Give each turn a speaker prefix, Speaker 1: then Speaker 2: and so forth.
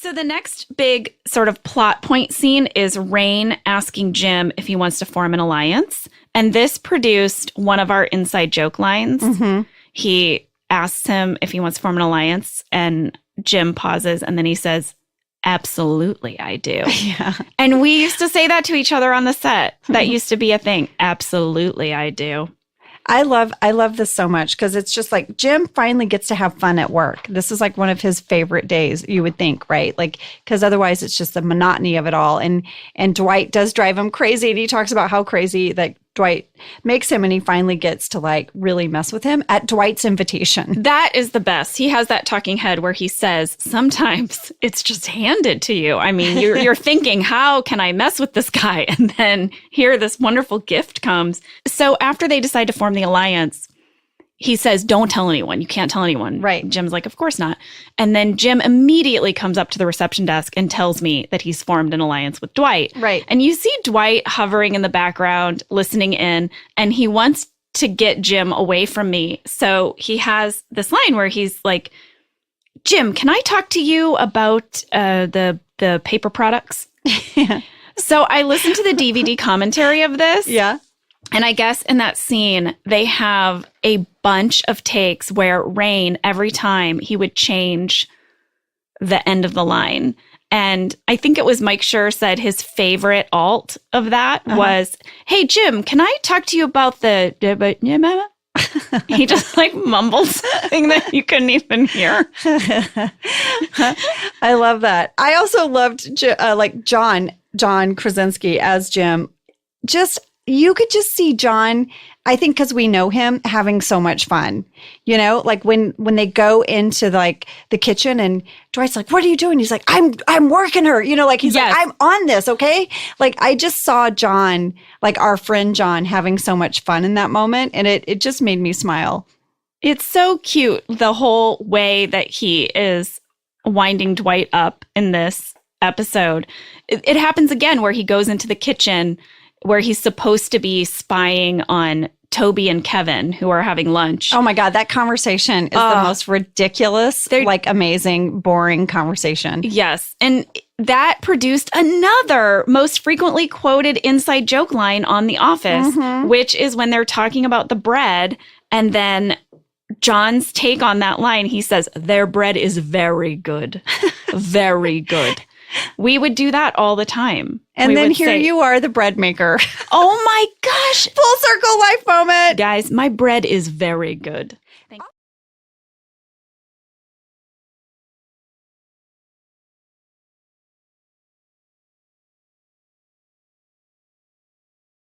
Speaker 1: So the next big sort of plot point scene is Rain asking Jim if he wants to form an alliance. And this produced one of our inside joke lines. Mm-hmm. He asks him if he wants to form an alliance, and Jim pauses, and then he says, "Absolutely, I do." Yeah. And we used to say that to each other on the set. That used to be a thing. Absolutely, I do.
Speaker 2: I love this so much because it's just like Jim finally gets to have fun at work. This is like one of his favorite days, you would think, right? Like, because otherwise it's just the monotony of it all. And Dwight does drive him crazy. And he talks about how crazy that Dwight makes him, and he finally gets to like really mess with him at Dwight's invitation.
Speaker 1: That is the best. He has that talking head where he says, sometimes it's just handed to you. I mean, you're thinking, how can I mess with this guy? And then here this wonderful gift comes. So after they decide to form the alliance, he says, don't tell anyone. You can't tell anyone.
Speaker 2: Right.
Speaker 1: Jim's like, of course not. And then Jim immediately comes up to the reception desk and tells me that he's formed an alliance with Dwight.
Speaker 2: Right.
Speaker 1: And you see Dwight hovering in the background, listening in, and he wants to get Jim away from me. So he has this line where he's like, Jim, can I talk to you about the paper products?
Speaker 2: Yeah.
Speaker 1: So I listened to the DVD commentary of this.
Speaker 2: Yeah.
Speaker 1: And I guess in that scene, they have a bunch of takes where Rain, every time he would change the end of the line. And I think it was Mike Schur said his favorite alt of that was, hey, Jim, can I talk to you about the... He just like mumbled something that you couldn't even hear.
Speaker 2: I love that. I also loved like John Krasinski as Jim. You could just see John, I think because we know him, having so much fun. You know, like when they go into like the kitchen and Dwight's like, what are you doing? He's like, I'm working her. You know, like he's like, I'm on this, okay? Like I just saw John, like our friend John, having so much fun in that moment. And it just made me smile.
Speaker 1: It's so cute, the whole way that he is winding Dwight up in this episode. It happens again where he goes into the kitchen where he's supposed to be spying on Toby and Kevin, who are having lunch.
Speaker 2: Oh my God, that conversation is the most ridiculous, like amazing, boring conversation.
Speaker 1: Yes. And that produced another most frequently quoted inside joke line on The Office, which is when they're talking about the bread. And then John's take on that line, he says, their bread is very good. Very good. We would do that all the time.
Speaker 2: And then here you are, the bread maker.
Speaker 1: Oh my gosh.
Speaker 2: Full circle life moment.
Speaker 1: Guys, my bread is very good.